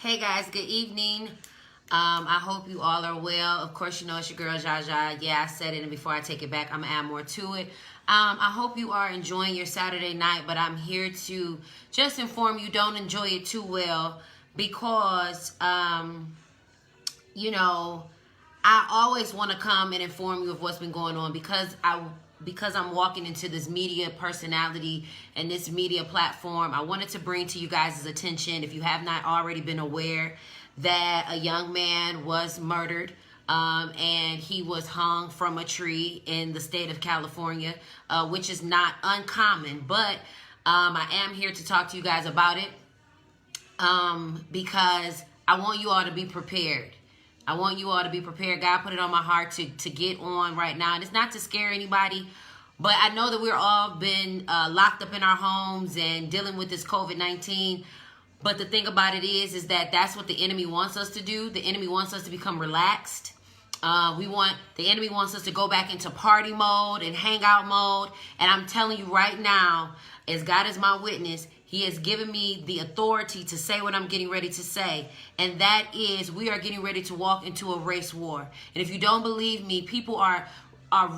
Hey guys, good evening. I hope you all are well. Of course, you know it's your girl Jaja. Yeah, I said it, and before I take it back, I'm gonna add more to it. I hope you are enjoying your Saturday night, but I'm here to just inform you don't enjoy it too well because, you know, I always want to come and inform you of what's been going on because I'm walking into this media personality and this media platform. I wanted to bring to you guys' attention, if you have not already been aware, that a young man was murdered and he was hung from a tree in the state of California, which is not uncommon, but I am here to talk to you guys about it because I want you all to be prepared. I want you all to be prepared. God put it on my heart to get on right now. And it's not to scare anybody, but I know that we're all been locked up in our homes and dealing with this COVID-19. But the thing about it is that that's what the enemy wants us to do. The enemy wants us to become relaxed. The enemy wants us to go back into party mode and hangout mode. And I'm telling you right now, as God is my witness, He has given me the authority to say what I'm getting ready to say. And that is, we are getting ready to walk into a race war. And if you don't believe me, people are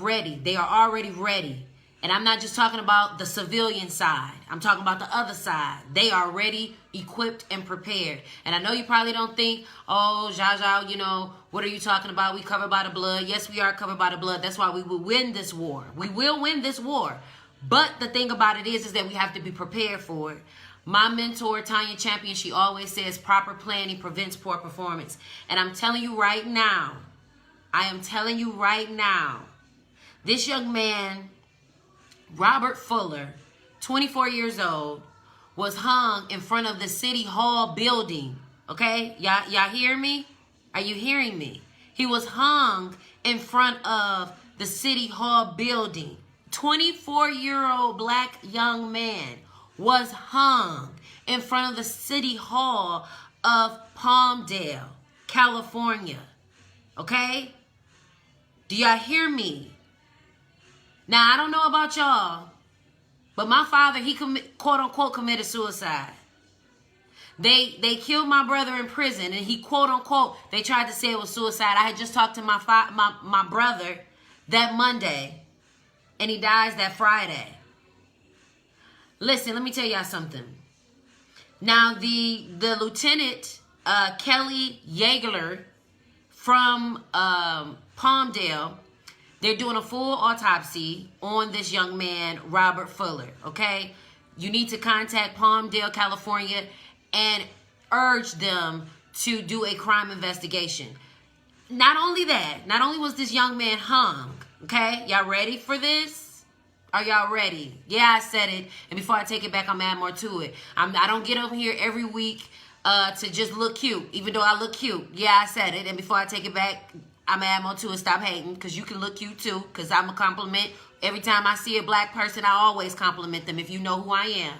ready. They are already ready. And I'm not just talking about the civilian side. I'm talking about the other side. They are ready, equipped, and prepared. And I know you probably don't think, oh, Jaja, you know, what are you talking about? We covered by the blood. Yes, we are covered by the blood. That's why we will win this war. We will win this war. But the thing about it is that we have to be prepared for it. My mentor, Tanya Champion, she always says proper planning prevents poor performance. And I'm telling you right now, this young man, Robert Fuller, 24 years old, was hung in front of the City Hall building. Okay? Y'all hear me? Are you hearing me? He was hung in front of the City Hall building. 24-year-old black young man was hung in front of the City Hall of PALMDALE, California. Okay? Do y'all hear me? Now, I don't know about y'all, but my father, he quote-unquote committed suicide. They killed my brother in prison, and he quote-unquote, they tried to say it was suicide. I had just talked to my brother that Monday, and he dies that Friday. Listen, let me tell y'all something. Now, the Lieutenant Kelly Yagerler from PALMDALE, they're doing a full autopsy on this young man, Robert Fuller, okay? You need to contact PALMDALE, California, and urge them to do a crime investigation. Not only that, not only was this young man hung, okay? Y'all ready for this? Are y'all ready? Yeah, I said it. And before I take it back, I'm gonna add more to it. I don't get over here every week to just look cute, even though I look cute. Yeah, I said it. And before I take it back, I'm gonna add more to it. Stop hating, because you can look cute too, because I'm a compliment. Every time I see a black person, I always compliment them if you know who I am.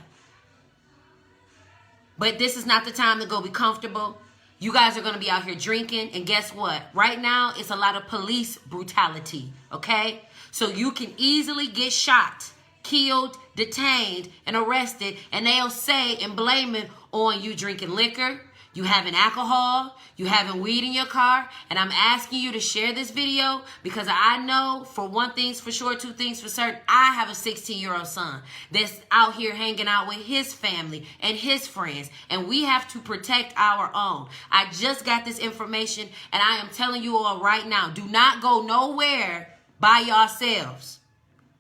But this is not the time to go be comfortable. You guys are going to be out here drinking, and guess what? Right now, it's a lot of police brutality, okay? So you can easily get shot, killed, detained, and arrested, and they'll say and blame it on you drinking liquor, you having alcohol, you having weed in your car. And I'm asking you to share this video because I know, for one thing's for sure, two things for certain, I have a 16-year-old son that's out here hanging out with his family and his friends, and we have to protect our own. I just got this information, and I am telling you all right now, do not go nowhere by yourselves.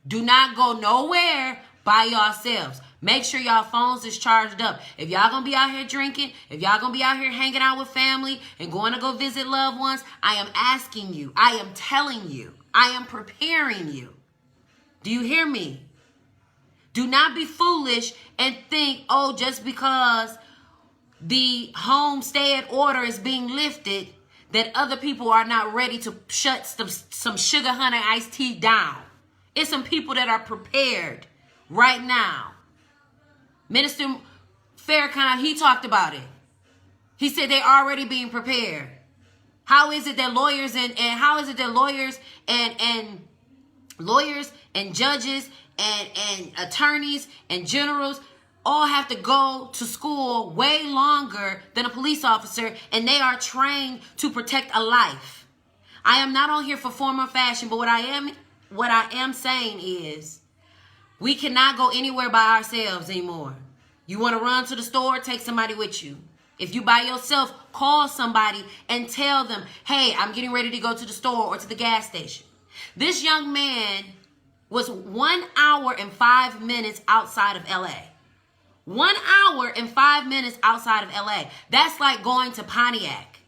Do not go nowhere by yourselves. Make sure y'all phones is charged up. If y'all gonna be out here drinking, if y'all gonna be out here hanging out with family and going to go visit loved ones, I am asking you, I am telling you, I am preparing you. Do you hear me? Do not be foolish and think, oh, just because the home stay at order is being lifted, that other people are not ready to shut some sugar honey iced tea down. It's some people that are prepared right now. Minister Farrakhan, he talked about it. He said they're already being prepared. How is it that lawyers and lawyers and judges and attorneys and generals all have to go to school way longer than a police officer, and they are trained to protect a life. I am not on here for form or fashion, but what I am saying is we cannot go anywhere by ourselves anymore. You want to run to the store, take somebody with you. If you by yourself, call somebody and tell them, hey, I'm getting ready to go to the store or to the gas station. This young man was 1 hour and 5 minutes outside of LA. 1 hour and 5 minutes outside of LA. That's like going to Pontiac.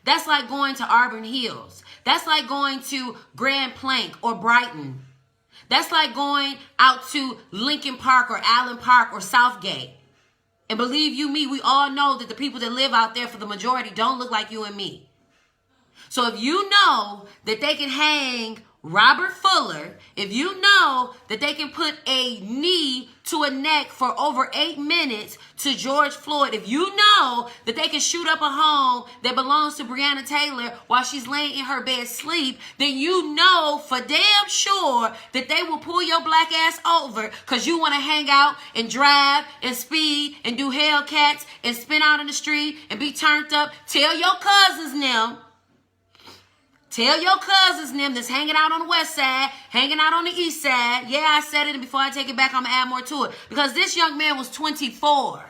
That's like going to Auburn Hills. That's like going to Grand Plank or Brighton. That's like going out to Lincoln Park or Allen Park or Southgate. And believe you me, we all know that the people that live out there for the majority don't look like you and me. So if you know that they can hang Robert Fuller, if you know that they can put a knee to a neck for over 8 minutes to George Floyd, if you know that they can shoot up a home that belongs to Breonna Taylor while she's laying in her bed sleep, then you know for damn sure that they will pull your black ass over because you want to hang out and drive and speed and do Hellcats and spin out in the street and be turned up. Tell your cousins them. Tell your cousins them that's hanging out on the west side, hanging out on the east side. Yeah, I said it, and before I take it back, I'm going to add more to it. Because this young man was 24.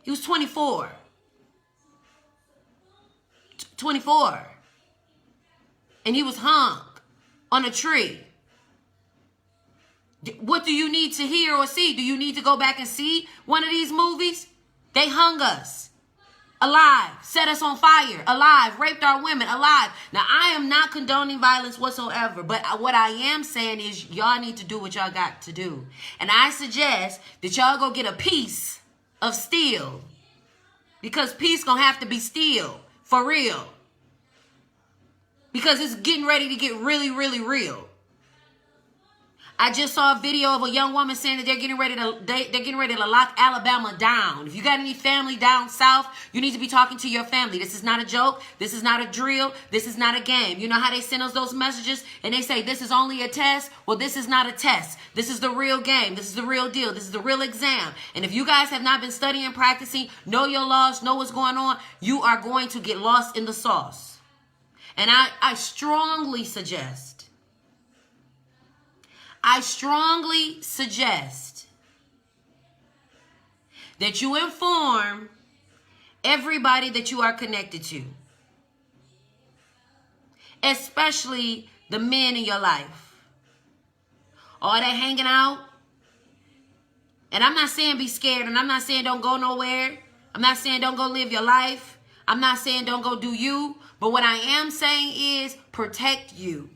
He was 24. 24. And he was hung on a tree. What do you need to hear or see? Do you need to go back and see one of these movies? They hung us. Alive, set us on fire, alive, raped our women, alive. Now, I am not condoning violence whatsoever, but what I am saying is y'all need to do what y'all got to do. And I suggest that y'all go get a piece of steel, because peace gonna have to be steel, for real. Because it's getting ready to get really, really real. I just saw a video of a young woman saying that they're getting ready to lock Alabama down. If you got any family down south, you need to be talking to your family. This is not a joke. This is not a drill. This is not a game. You know how they send us those messages and they say this is only a test? Well, this is not a test. This is the real game. This is the real deal. This is the real exam. And if you guys have not been studying and practicing, know your laws, know what's going on, you are going to get lost in the sauce. And I strongly suggest that you inform everybody that you are connected to, especially the men in your life. All that hanging out, and I'm not saying be scared, and I'm not saying don't go nowhere. I'm not saying don't go live your life. I'm not saying don't go do you, but what I am saying is protect you.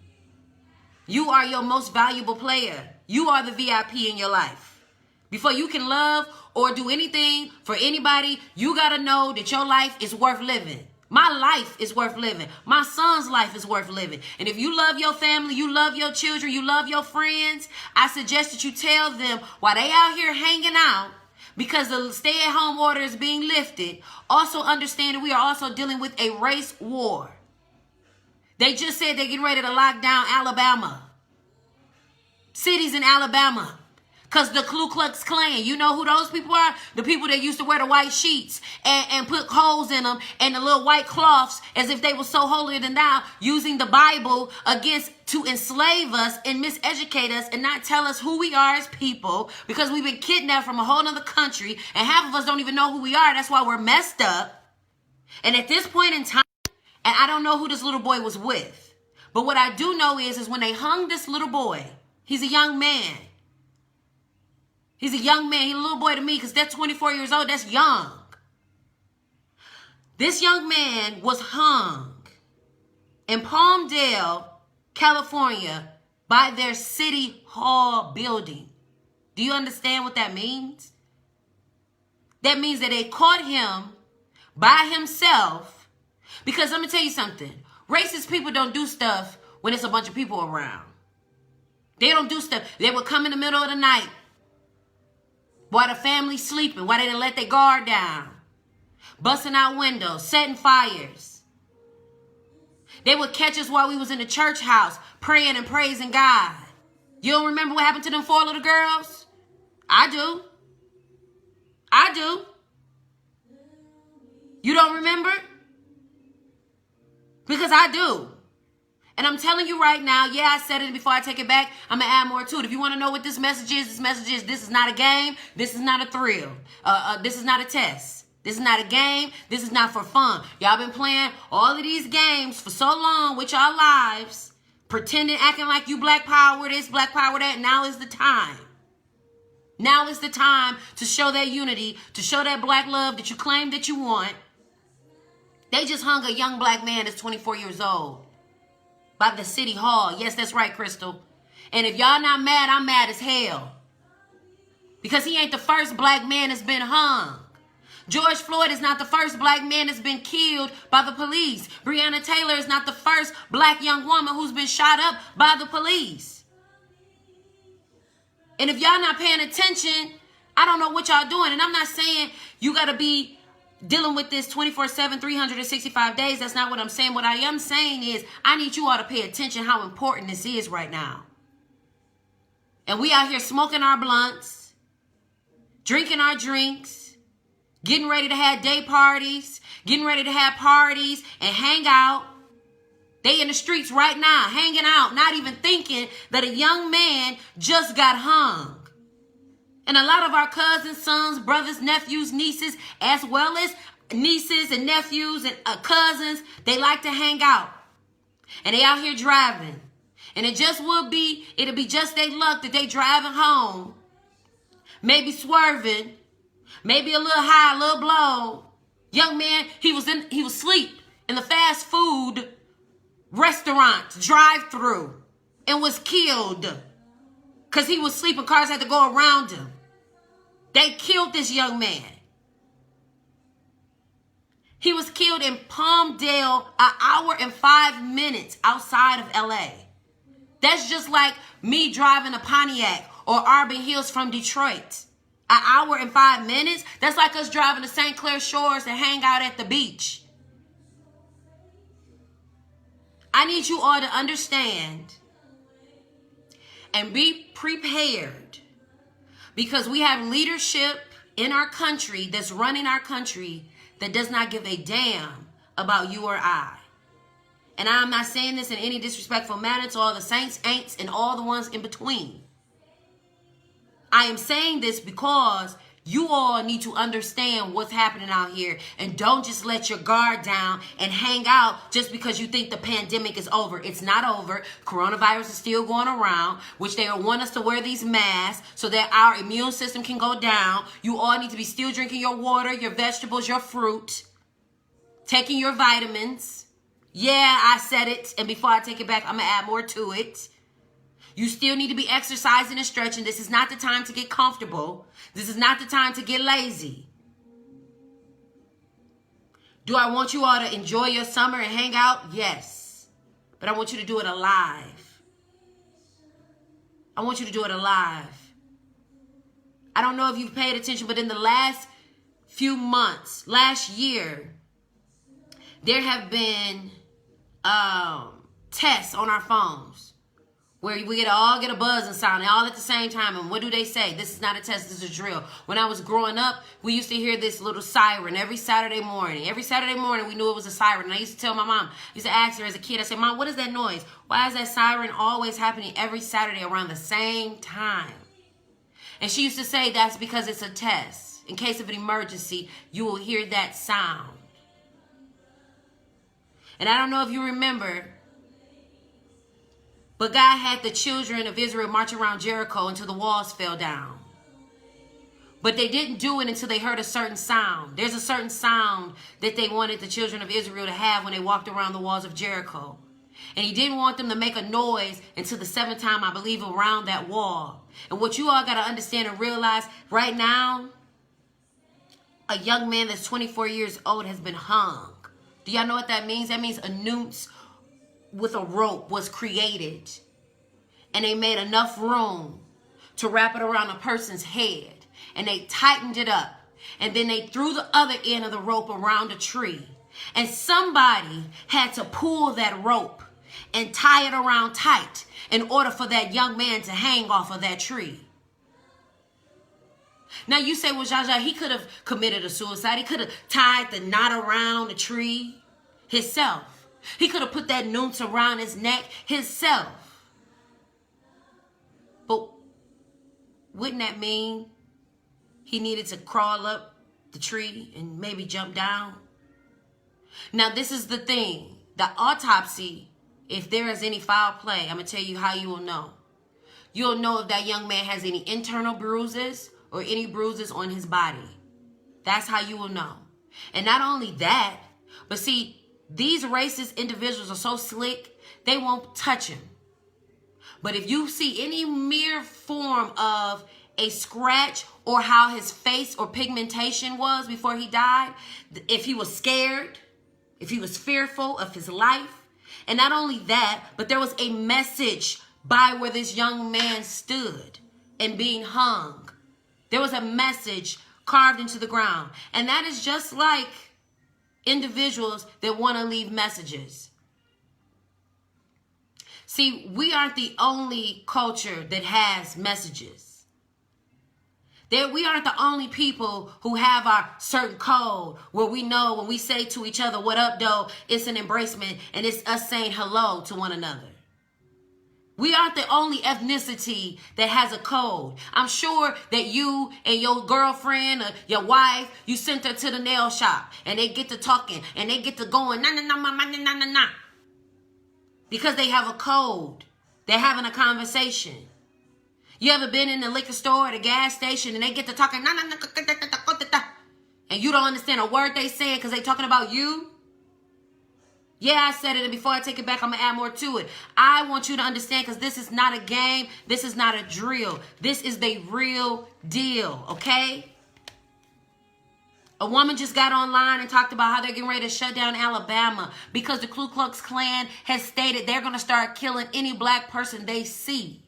You are your most valuable player. You are the VIP in your life. Before you can love or do anything for anybody, you got to know that your life is worth living. My life is worth living. My son's life is worth living. And if you love your family, you love your children, you love your friends, I suggest that you tell them while they out here hanging out, because the stay-at-home order is being lifted, also understand that we are also dealing with a race war. They just said they're getting ready to lock down Alabama. Cities in Alabama. Because the Ku Klux Klan, you know who those people are? The people that used to wear the white sheets and put holes in them and the little white cloths as if they were so holier than thou, using the Bible to enslave us and miseducate us and not tell us who we are as people, because we've been kidnapped from a whole other country and half of us don't even know who we are. That's why we're messed up. And at this point in time, and I don't know who this little boy was with, but what I do know is when they hung this little boy, he's a young man. He's a young man. He's a little boy to me because they're 24 years old. That's young. This young man was hung in Palmdale, California, by their city hall building. Do you understand what that means? That means that they caught him by himself. Because let me tell you something. Racist people don't do stuff when it's a bunch of people around. They don't do stuff. They would come in the middle of the night while the family's sleeping, while they didn't let their guard down, busting out windows, setting fires. They would catch us while we was in the church house praying and praising God. You don't remember what happened to them 4 little girls? I do. I do. You don't remember? Because I do. And I'm telling you right now, yeah, I said it before I take it back. I'm going to add more to it. If you want to know what this message is, this is not a game. This is not a thrill. This is not a test. This is not a game. This is not for fun. Y'all been playing all of these games for so long with y'all lives, pretending, acting like you black power this, black power that. Now is the time. Now is the time to show that unity, to show that black love that you claim that you want. They just hung a young black man that's 24 years old by the city hall. Yes, that's right, Crystal. And if y'all not mad, I'm mad as hell. Because he ain't the first black man that's been hung. George Floyd is not the first black man that's been killed by the police. Breonna Taylor is not the first black young woman who's been shot up by the police. And if y'all not paying attention, I don't know what y'all doing. And I'm not saying you got to be dealing with this 24/7, 365 days. That's not what I'm saying. What I am saying is I need you all to pay attention how important this is right now. And we out here smoking our blunts, drinking our drinks, getting ready to have day parties, getting ready to have parties and hang out. They in the streets right now, hanging out, not even thinking that a young man just got hung. And a lot of our cousins, sons, brothers, nephews, nieces, as well as nieces and nephews and cousins, they like to hang out. And they out here driving. And it'll be just their luck that they driving home. Maybe swerving. Maybe a little high, a little blow. Young man, he was asleep in the fast food restaurant drive-through and was killed because he was sleeping. Cars had to go around him. They killed this young man. He was killed in PALMDALE, an hour and 5 minutes outside of LA. That's just like me driving a Pontiac or Auburn Hills from Detroit. An hour and 5 minutes? That's like us driving to St. Clair Shores to hang out at the beach. I need you all to understand and be prepared, because we have leadership in our country that's running our country that does not give a damn about you or I. And I'm not saying this in any disrespectful manner to all the saints, ain'ts, and all the ones in between. I am saying this because you all need to understand what's happening out here, and don't just let your guard down and hang out just because you think the pandemic is over. It's not over. Coronavirus is still going around, which they want us to wear these masks so that our immune system can go down. You all need to be still drinking your water, your vegetables, your fruit, taking your vitamins. Yeah, I said it, and before I take it back, I'm going to add more to it. You still need to be exercising and stretching. This is not the time to get comfortable. This is not the time to get lazy. Do I want you all to enjoy your summer and hang out? Yes. But I want you to do it alive. I want you to do it alive. I don't know if you've paid attention, but in the last few months, last year, there have been tests on our phones where we all get a buzzing sound all at the same time. And what do they say? This is not a test, this is a drill. When I was growing up, we used to hear this little siren every Saturday morning. Every Saturday morning, we knew it was a siren. And I used to tell my mom, I used to ask her as a kid, I said, Mom, what is that noise? Why is that siren always happening every Saturday around the same time? And she used to say that's because it's a test. In case of an emergency, you will hear that sound. And I don't know if you remember, but God had the children of Israel march around Jericho until the walls fell down. But they didn't do it until they heard a certain sound. There's a certain sound that they wanted the children of Israel to have when they walked around the walls of Jericho. And he didn't want them to make a noise until the seventh time, I believe, around that wall. And what you all got to understand and realize right now, a young man that's 24 years old has been hung. Do y'all know what that means? That means a noose with a rope was created, and they made enough room to wrap it around a person's head, and they tightened it up, and then they threw the other end of the rope around a tree, and somebody had to pull that rope and tie it around tight in order for that young man to hang off of that tree. Now you say, well, Jaja, he could have committed a suicide. He could have tied the knot around the tree himself. He could have put that noose around his neck himself. But wouldn't that mean he needed to crawl up the tree and maybe jump down? Now, this is the thing. The autopsy, if there is any foul play, I'm going to tell you how you will know. You'll know if that young man has any internal bruises or any bruises on his body. That's how you will know. And not only that, but see, these racist individuals are so slick, they won't touch him. But if you see any mere form of a scratch or how his face or pigmentation was before he died, if he was scared, if he was fearful of his life, and not only that, but there was a message by where this young man stood and being hung. There was a message carved into the ground. And that is just like individuals that want to leave messages. See, we aren't the only culture that has messages. We aren't the only people who have our certain code where we know when we say to each other, what up, though, it's an embracement and it's us saying hello to one another. We aren't the only ethnicity that has a code. I'm sure that you and your girlfriend or your wife, you sent her to the nail shop and they get to talking and they get to going, na na na na na na na na. Because they have a code. They're having a conversation. You ever been in the liquor store or the gas station and they get to talking, na na na, and you don't understand a word they saying because they talking about you? Yeah, I said it, and before I take it back, I'm going to add more to it. I want you to understand, because this is not a game. This is not a drill. This is the real deal, okay? A woman just got online and talked about how they're getting ready to shut down Alabama because the Ku Klux Klan has stated they're going to start killing any black person they see.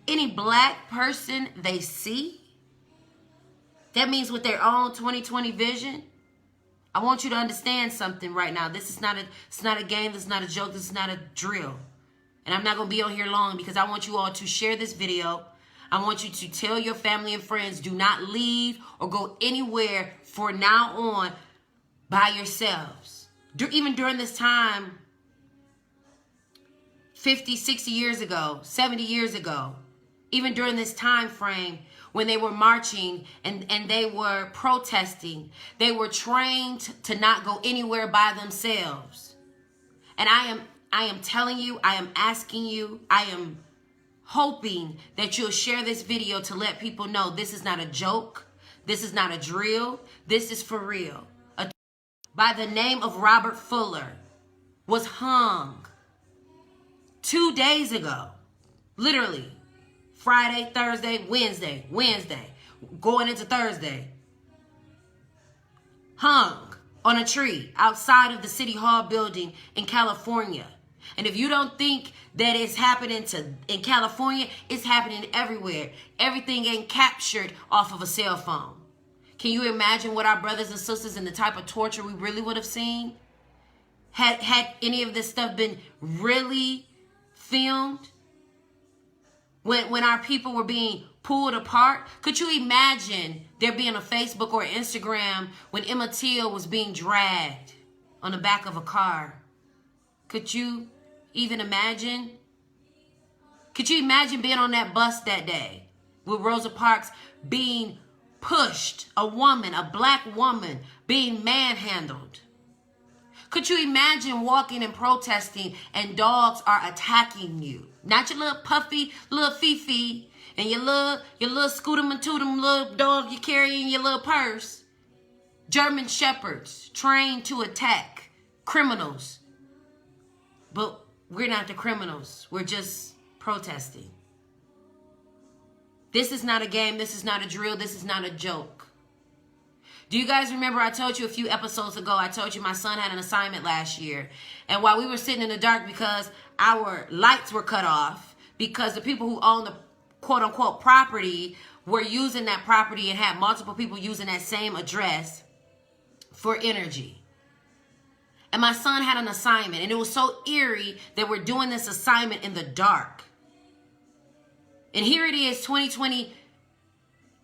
Any black person they see? That means with their own 20/20 vision. I want you to understand something right now. This is not a game. This is not a joke. This is not a drill. And I'm not going to be on here long because I want you all to share this video. I want you to tell your family and friends, do not leave or go anywhere for now on by yourselves. Even during this time, 50, 60 years ago, 70 years ago, even during this time frame, when they were marching and they were protesting, they were trained to not go anywhere by themselves. And I am telling you, I am asking you, I am hoping that you'll share this video to let people know this is not a joke. This is not a drill. This is for real. By the name of Robert Fuller was hung 2 days ago. Literally. Friday, Thursday, Wednesday, going into Thursday. Hung on a tree outside of the City Hall building in California. And if you don't think that it's happening in California, it's happening everywhere. Everything ain't captured off of a cell phone. Can you imagine what our brothers and sisters and the type of torture we really would have seen? Had any of this stuff been really filmed? When our people were being pulled apart, could you imagine there being a Facebook or Instagram when Emmett Till was being dragged on the back of a car? Could you even imagine? Could you imagine being on that bus that day with Rosa Parks being pushed, a woman, a black woman, being manhandled? Could you imagine walking and protesting and dogs are attacking you? Not your little puffy, little Fifi, and your little scootum and tootum little dog you carry in your little purse. German shepherds trained to attack criminals. But we're not the criminals. We're just protesting. This is not a game. This is not a drill. This is not a joke. Do you guys remember I told you a few episodes ago, I told you my son had an assignment last year. And while we were sitting in the dark because our lights were cut off, because the people who own the quote-unquote property were using that property and had multiple people using that same address for energy. And my son had an assignment, and it was so eerie that we're doing this assignment in the dark. And here it is, 2020,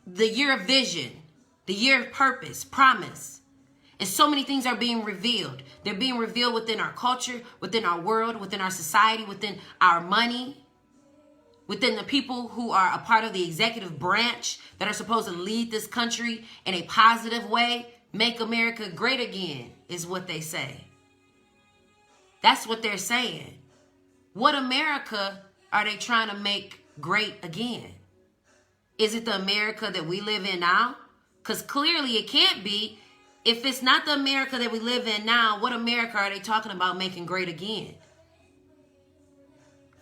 the year of vision, the year of purpose, promise. And so many things are being revealed. They're being revealed within our culture, within our world, within our society, within our money, within the people who are a part of the executive branch that are supposed to lead this country in a positive way. Make America great again is what they say. That's what they're saying. What America are they trying to make great again? Is it the America that we live in now? Because clearly it can't be. If it's not the America that we live in now, what America are they talking about making great again?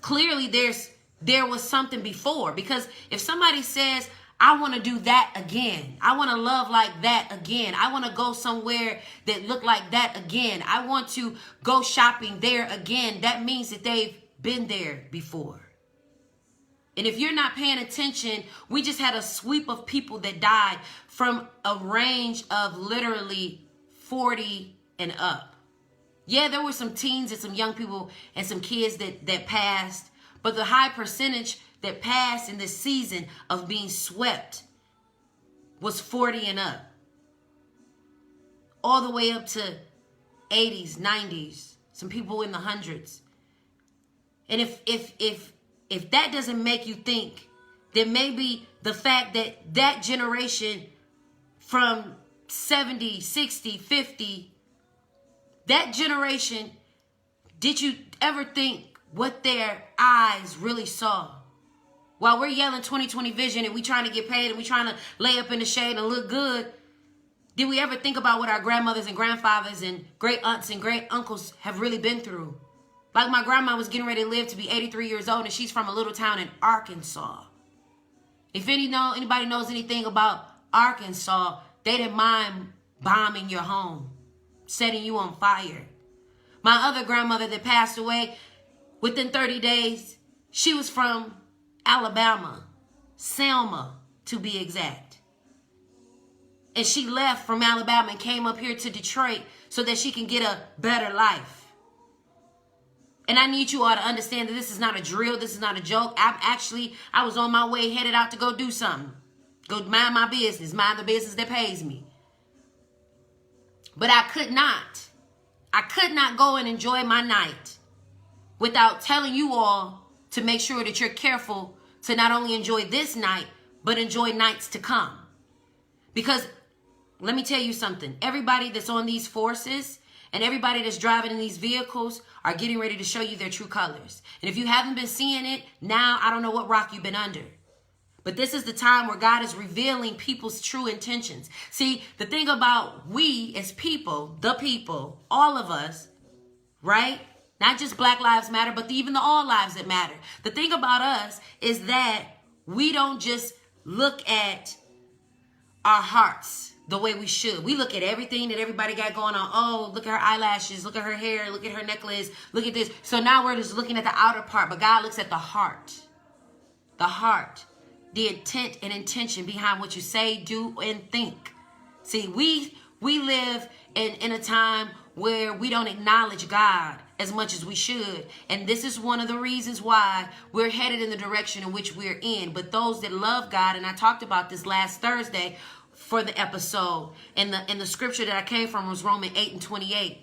Clearly there was something before. Because if somebody says, I want to do that again, I want to love like that again, I want to go somewhere that look like that again, I want to go shopping there again, that means that they've been there before. And if you're not paying attention, we just had a sweep of people that died from a range of literally 40 and up. Yeah, there were some teens and some young people and some kids that passed. But the high percentage that passed in this season of being swept was 40 and up. All the way up to 80s, 90s, some people in the hundreds. And if that doesn't make you think, then maybe the fact that that generation from 70, 60, 50, that generation, did you ever think what their eyes really saw? While we're yelling 2020 vision and we trying to get paid and we trying to lay up in the shade and look good, did we ever think about what our grandmothers and grandfathers and great aunts and great uncles have really been through? Like my grandma was getting ready to live to be 83 years old, and she's from a little town in Arkansas. If anybody knows anything about Arkansas, they didn't mind bombing your home, setting you on fire. My other grandmother that passed away within 30 days, she was from Alabama, Selma to be exact. And she left from Alabama and came up here to Detroit so that she can get a better life. And I need you all to understand that this is not a drill. This is not a joke. I was on my way headed out to go do something. Go mind my business. Mind the business that pays me. But I could not go and enjoy my night without telling you all to make sure that you're careful to not only enjoy this night, but enjoy nights to come. Because let me tell you something. Everybody that's on these forces and everybody that's driving in these vehicles are getting ready to show you their true colors. And if you haven't been seeing it, now I don't know what rock you've been under. But this is the time where God is revealing people's true intentions. See, the thing about we as people, the people, all of us, right? Not just Black Lives Matter, but even the all lives that matter. The thing about us is that we don't just look at our hearts the way we should. We look at everything that everybody got going on. Oh, look at her eyelashes. Look at her hair. Look at her necklace. Look at this. So now we're just looking at the outer part. But God looks at the heart. The heart. The intent and intention behind what you say, do, and think. See, we live in a time where we don't acknowledge God as much as we should. And this is one of the reasons why we're headed in the direction in which we're in. But those that love God, and I talked about this last Thursday for the episode, and the scripture that I came from was Romans 8:28.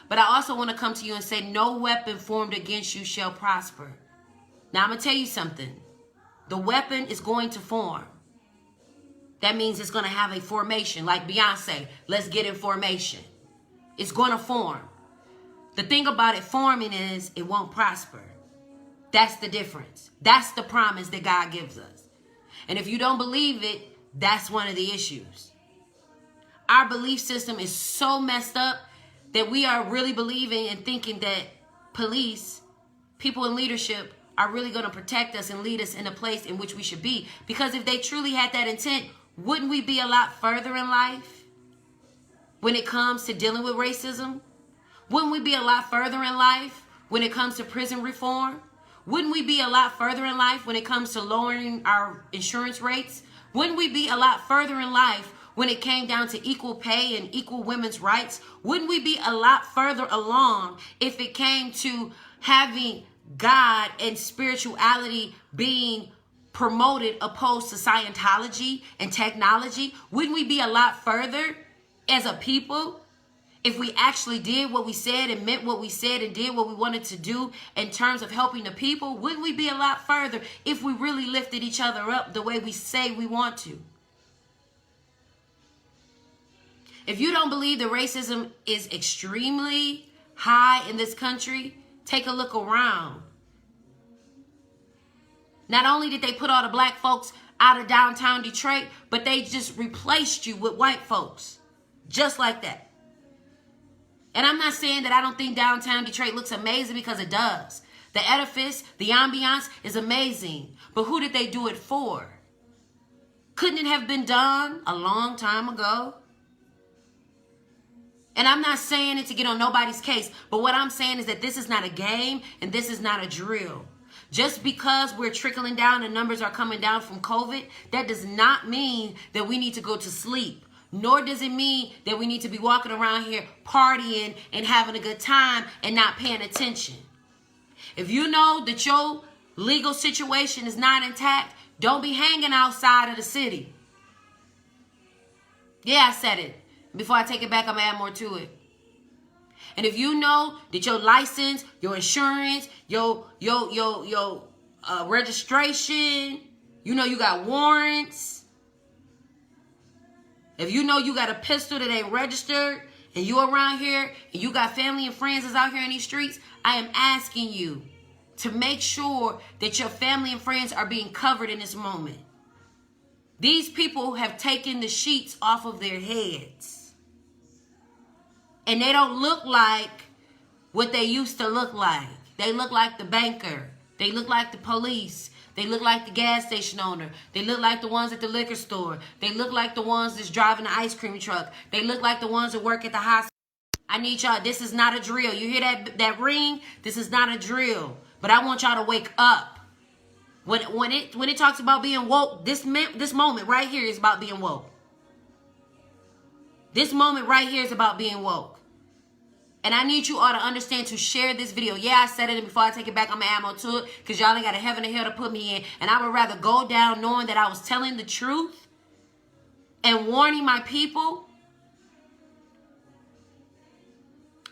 But I also want to come to you and say, no weapon formed against you shall prosper. Now I'm going to tell you something. The weapon is going to form. That means it's going to have a formation. Like Beyonce, let's get in formation. It's going to form. The thing about it forming is it won't prosper. That's the difference. That's the promise that God gives us. And if you don't believe it, that's one of the issues. Our belief system is so messed up that we are really believing and thinking that police, people in leadership, are really going to protect us and lead us in a place in which we should be. Because if they truly had that intent, wouldn't we be a lot further in life when it comes to dealing with racism? Wouldn't we be a lot further in life when it comes to prison reform? Wouldn't we be a lot further in life when it comes to lowering our insurance rates? Wouldn't we be a lot further in life when it came down to equal pay and equal women's rights? Wouldn't we be a lot further along if it came to having God and spirituality being promoted opposed to Scientology and technology? Wouldn't we be a lot further as a people if we actually did what we said and meant what we said and did what we wanted to do in terms of helping the people? Wouldn't we be a lot further if we really lifted each other up the way we say we want to? If you don't believe that racism is extremely high in this country, take a look around. Not only did they put all the black folks out of downtown Detroit, but they just replaced you with white folks. Just like that. And I'm not saying that I don't think downtown Detroit looks amazing, because it does. The edifice, the ambiance is amazing. But who did they do it for? Couldn't it have been done a long time ago? And I'm not saying it to get on nobody's case, but what I'm saying is that this is not a game and this is not a drill. Just because we're trickling down and numbers are coming down from COVID, that does not mean that we need to go to sleep. Nor does it mean that we need to be walking around here partying and having a good time and not paying attention. If you know that your legal situation is not intact, don't be hanging outside of the city. Yeah, I said it. Before I take it back, I'm going to add more to it. And if you know that your license, your insurance, your registration, you know you got warrants. If you know you got a pistol that ain't registered and you around here and you got family and friends that's out here in these streets, I am asking you to make sure that your family and friends are being covered in this moment. These people have taken the sheets off of their heads. And they don't look like what they used to look like. They look like the banker. They look like the police. They look like the gas station owner. They look like the ones at the liquor store. They look like the ones that's driving the ice cream truck. They look like the ones that work at the hospital. I need y'all, this is not a drill. You hear that ring? This is not a drill. But I want y'all to wake up. When it talks about being woke, this moment right here is about being woke. This moment right here is about being woke. And I need you all to understand to share this video. Yeah, I said it, and before I take it back, I'm going to add more to it, because y'all ain't got a heaven and hell to put me in. And I would rather go down knowing that I was telling the truth and warning my people.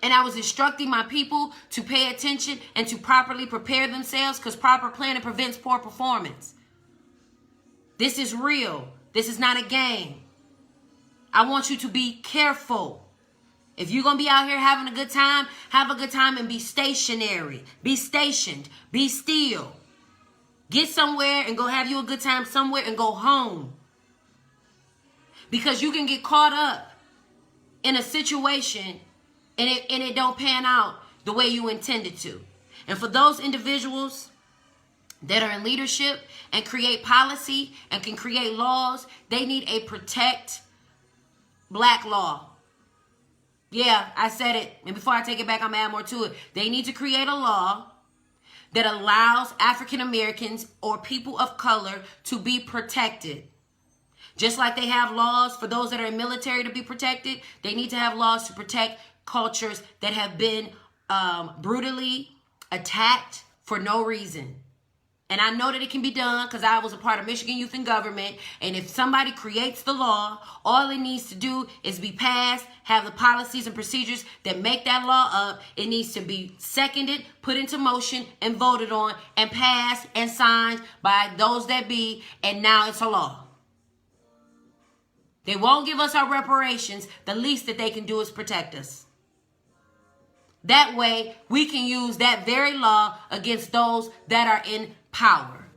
And I was instructing my people to pay attention and to properly prepare themselves, because proper planning prevents poor performance. This is real. This is not a game. I want you to be careful. If you're going to be out here having a good time, have a good time and be stationary. Be stationed. Be still. Get somewhere and go have you a good time somewhere and go home. Because you can get caught up in a situation and it don't pan out the way you intended to. And for those individuals that are in leadership and create policy and can create laws, they need a protect black law. Yeah, I said it. And before I take it back, I'm going to add more to it. They need to create a law that allows African Americans or people of color to be protected. Just like they have laws for those that are in military to be protected, they need to have laws to protect cultures that have been brutally attacked for no reason. And I know that it can be done because I was a part of Michigan Youth in Government. And if somebody creates the law, all it needs to do is be passed, have the policies and procedures that make that law up. It needs to be seconded, put into motion, and voted on, and passed and signed by those that be. And now it's a law. They won't give us our reparations. The least that they can do is protect us. That way, we can use that very law against those that are in power.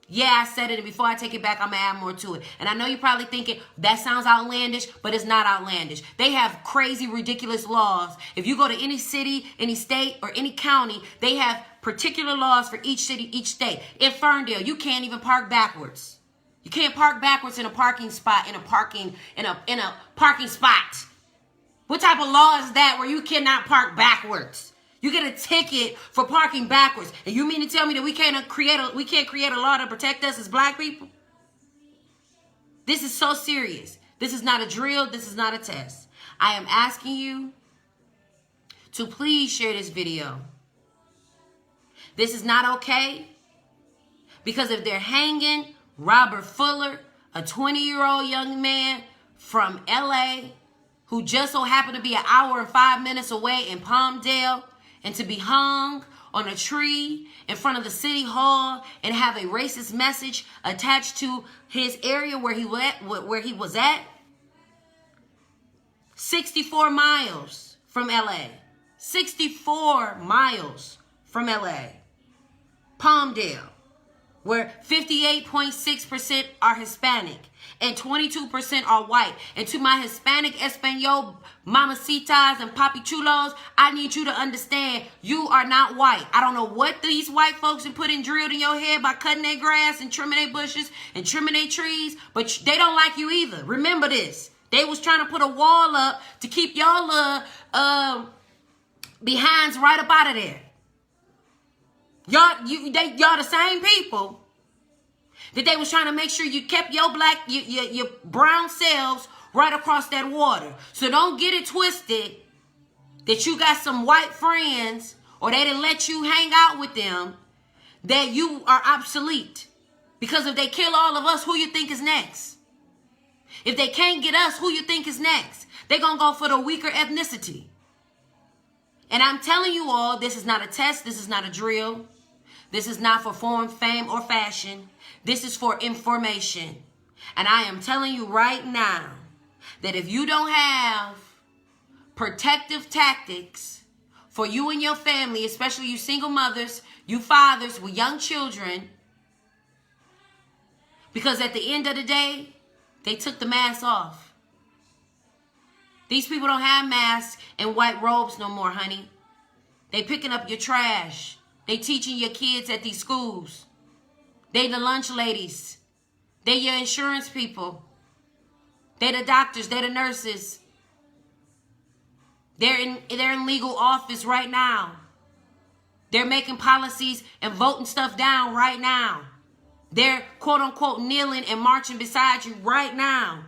Yeah, I said it, and before I take it back, I'm going to add more to it. And I know you're probably thinking, that sounds outlandish, but it's not outlandish. They have crazy, ridiculous laws. If you go to any city, any state, or any county, they have particular laws for each city, each state. In Ferndale, you can't even park backwards. You can't park backwards in a parking spot, in a parking spot. What type of law is that where you cannot park backwards? You get a ticket for parking backwards. And you mean to tell me that we can't create a law to protect us as black people? This is so serious. This is not a drill. This is not a test. I am asking you to please share this video. This is not okay. Because if they're hanging Robert Fuller, a 20-year-old young man from LA who just so happened to be an hour and 5 minutes away in Palmdale, and to be hung on a tree in front of the city hall and have a racist message attached to his area where he was at, 64 miles from LA. 64 miles from LA. Palmdale, where 58.6% are Hispanic and 22% are white. And to my Hispanic, Espanol, mamacitas, and papi chulos, I need you to understand, you are not white. I don't know what these white folks are putting drilled in your head by cutting their grass and trimming their bushes and trimming their trees, but they don't like you either. Remember this. They was trying to put a wall up to keep y'all behinds right up out of there. Y'all the same people that they was trying to make sure you kept your your brown selves right across that water. So don't get it twisted that you got some white friends or they didn't let you hang out with them, that you are obsolete. Because if they kill all of us, who you think is next? If they can't get us, who you think is next? They're going to go for the weaker ethnicity. And I'm telling you all, this is not a test. This is not a drill. This is not for form, fame, or fashion. This is for information. And I am telling you right now that if you don't have protective tactics for you and your family, especially you single mothers, you fathers with young children, because at the end of the day, they took the mask off. These people don't have masks and white robes no more, honey. They picking up your trash. They teaching your kids at these schools. They the lunch ladies. They your insurance people. They the doctors. They the nurses. They're in legal office right now. They're making policies and voting stuff down right now. They're quote unquote kneeling and marching beside you right now.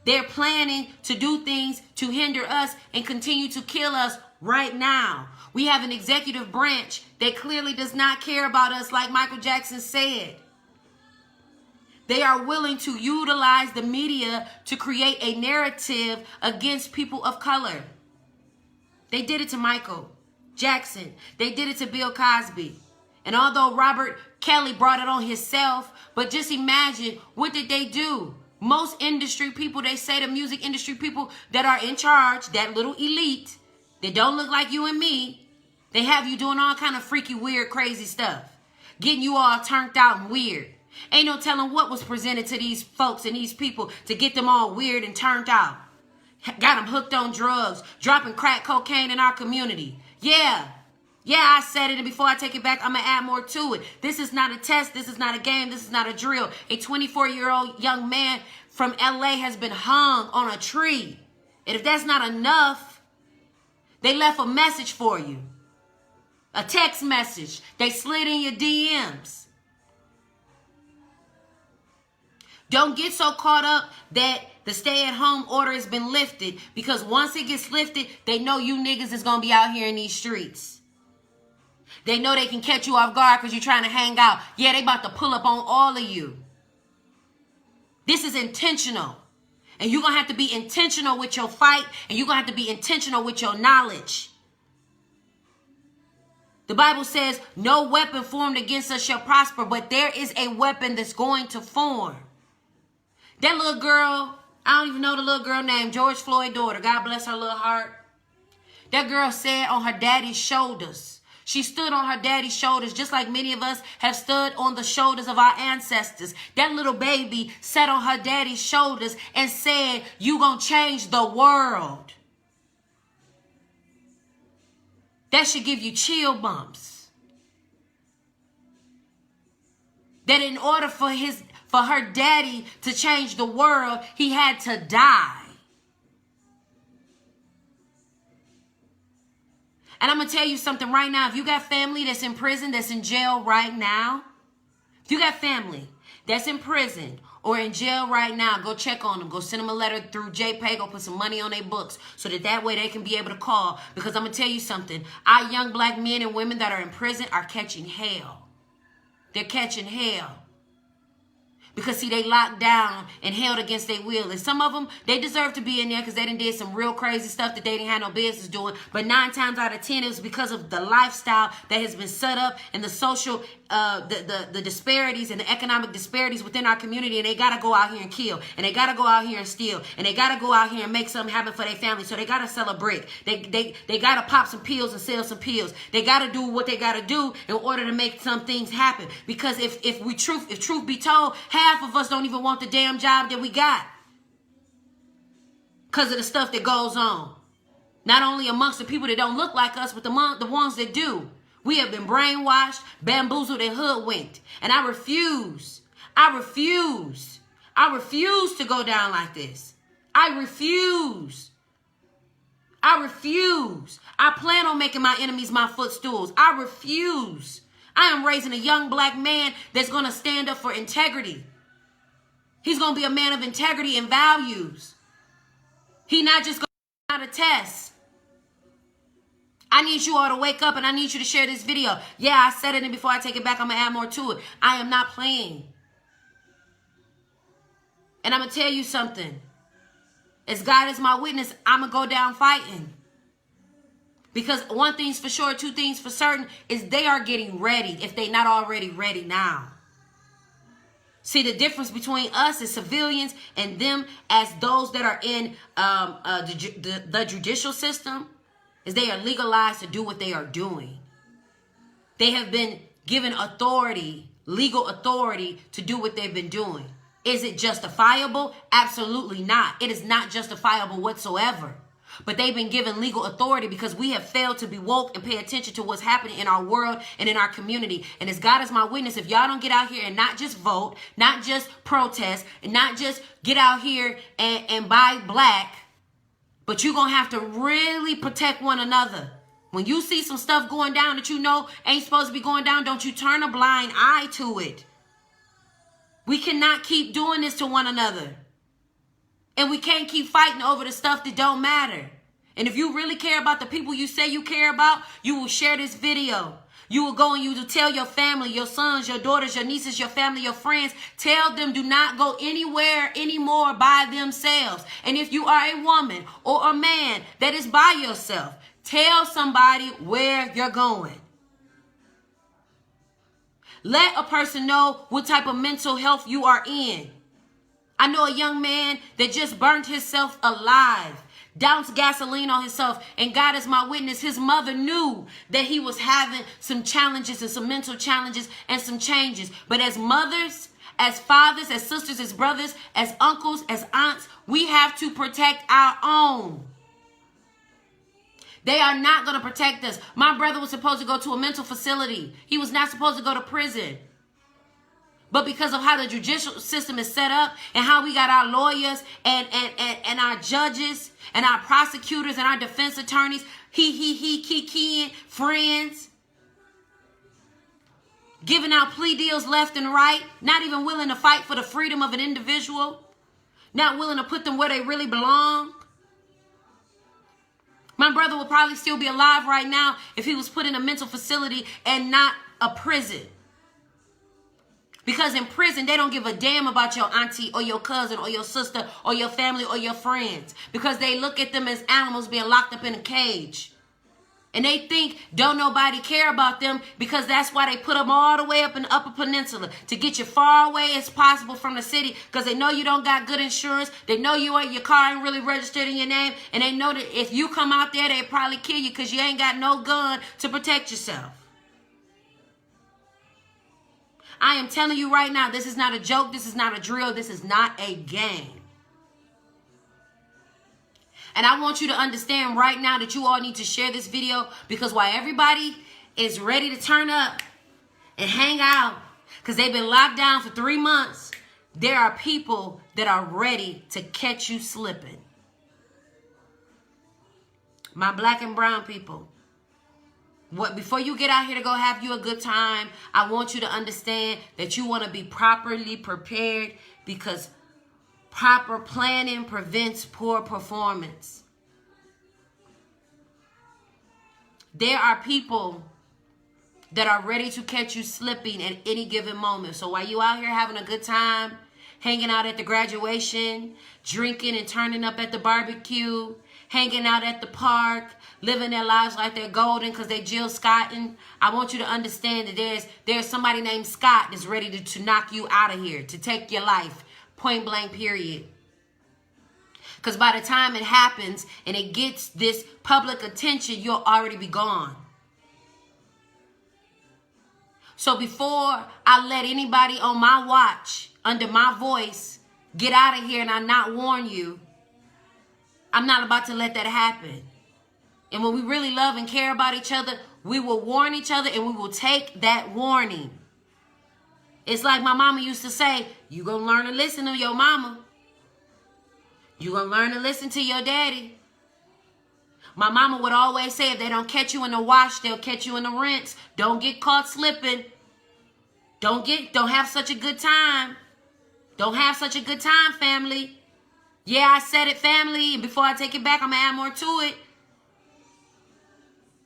They're planning to do things to hinder us and continue to kill us right now. We have an executive branch that clearly does not care about us, like Michael Jackson said. They are willing to utilize the media to create a narrative against people of color. They did it to Michael Jackson. They did it to Bill Cosby. And although Robert Kelly brought it on himself, but just imagine, what did they do? Most industry people, they say the music industry people that are in charge, that little elite, they don't look like you and me. They have you doing all kind of freaky, weird, crazy stuff. Getting you all turned out and weird. Ain't no telling what was presented to these folks and these people to get them all weird and turned out. Got them hooked on drugs, dropping crack cocaine in our community. Yeah, I said it, and before I take it back, I'm going to add more to it. This is not a test. This is not a game. This is not a drill. A 24-year-old young man from LA has been hung on a tree. And if that's not enough, they left a message for you. A text message. They slid in your DMs. Don't get so caught up that the stay-at-home order has been lifted, because once it gets lifted, they know you niggas is going to be out here in these streets. They know they can catch you off guard because you're trying to hang out. Yeah, they about to pull up on all of you. This is intentional. And you're going to have to be intentional with your fight, and you're going to have to be intentional with your knowledge. The Bible says, no weapon formed against us shall prosper, but there is a weapon that's going to form. That little girl, I don't even know the little girl name, George Floyd's daughter, God bless her little heart. That girl said on her daddy's shoulders. She stood on her daddy's shoulders, just like many of us have stood on the shoulders of our ancestors. That little baby sat on her daddy's shoulders and said, you gonna change the world. That should give you chill bumps. That in order for her daddy to change the world, he had to die. And I'm going to tell you something right now. If you got family that's in prison, that's in jail right now, if you got family that's in prison or in jail right now, go check on them. Go send them a letter through JPay. Go put some money on their books so that way they can be able to call. Because I'm going to tell you something. Our young black men and women that are in prison are catching hell. they're catching hell. Because, see, they locked down and held against their will. And some of them, they deserve to be in there because they done did some real crazy stuff that they didn't have no business doing. But 9 times out of 10, it was because of the lifestyle that has been set up and the social, the disparities and the economic disparities within our community. And they got to go out here and kill. And they got to go out here and steal. And they got to go out here and make something happen for their family. So they got to sell a brick. They got to pop some pills and sell some pills. They got to do what they got to do in order to make some things happen. Because if truth be told, half of us don't even want the damn job that we got because of the stuff that goes on. Not only amongst the people that don't look like us, but the ones that do. We have been brainwashed, bamboozled, and hoodwinked. And I refuse to go down like this. I refuse. I plan on making my enemies my footstools. I refuse. I am raising a young black man that's going to stand up for integrity. He's going to be a man of integrity and values. He's not just going to out a test. I need you all to wake up and I need you to share this video. Yeah, I said it, and before I take it back, I'm going to add more to it. I am not playing. And I'm going to tell you something. As God is my witness, I'm going to go down fighting. Because one thing's for sure, two things for certain, is they are getting ready if they're not already ready now. See, the difference between us as civilians and them as those that are in the judicial system is they are legalized to do what they are doing. They have been given authority, legal authority to do what they've been doing. Is it justifiable? Absolutely not. It is not justifiable whatsoever. But they've been given legal authority because we have failed to be woke and pay attention to what's happening in our world and in our community. And as God is my witness, if y'all don't get out here and not just vote, not just protest, and not just get out here and buy black, but you're going to have to really protect one another. When you see some stuff going down that you know ain't supposed to be going down, don't you turn a blind eye to it. We cannot keep doing this to one another. And we can't keep fighting over the stuff that don't matter. And if you really care about the people you say you care about, you will share this video. You will go and you will tell your family, your sons, your daughters, your nieces, your family, your friends. Tell them do not go anywhere anymore by themselves. And if you are a woman or a man that is by yourself, tell somebody where you're going. Let a person know what type of mental health you are in. I know a young man that just burnt himself alive, doused gasoline on himself, and God is my witness, his mother knew that he was having some challenges and some mental challenges and some changes. But as mothers, as fathers, as sisters, as brothers, as uncles, as aunts, we have to protect our own. They are not going to protect us. My brother was supposed to go to a mental facility. He was not supposed to go to prison. But because of how the judicial system is set up and how we got our lawyers and our judges and our prosecutors and our defense attorneys, he, friends, giving out plea deals left and right, not even willing to fight for the freedom of an individual, not willing to put them where they really belong. My brother would probably still be alive right now if he was put in a mental facility and not a prison. Because in prison, they don't give a damn about your auntie or your cousin or your sister or your family or your friends. Because they look at them as animals being locked up in a cage. And they think don't nobody care about them because that's why they put them all the way up in the Upper Peninsula. To get you far away as possible from the city. Because they know you don't got good insurance. They know your car ain't really registered in your name. And they know that if you come out there, they'll probably kill you because you ain't got no gun to protect yourself. I am telling you right now, this is not a joke. This is not a drill. This is not a game. And I want you to understand right now that you all need to share this video because while everybody is ready to turn up and hang out because they've been locked down for 3 months, there are people that are ready to catch you slipping. My black and brown people. Before you get out here to go have you a good time, I want you to understand that you want to be properly prepared because proper planning prevents poor performance. There are people that are ready to catch you slipping at any given moment. So while you out here having a good time, hanging out at the graduation, drinking and turning up at the barbecue, hanging out at the park, living their lives like they're golden because they Jill Scotting, I want you to understand that there's somebody named Scott that's ready to knock you out of here, to take your life, point blank, period. Because by the time it happens and it gets this public attention, you'll already be gone. So before I let anybody on my watch, under my voice, get out of here and I not warn you, I'm not about to let that happen. And when we really love and care about each other, we will warn each other and we will take that warning. It's like my mama used to say, you gonna learn to listen to your mama. You gonna learn to listen to your daddy. My mama would always say, if they don't catch you in the wash, they'll catch you in the rinse. Don't get caught slipping. Don't have such a good time. Don't have such a good time, family. Yeah, I said it, family. And before I take it back, I'm gonna add more to it.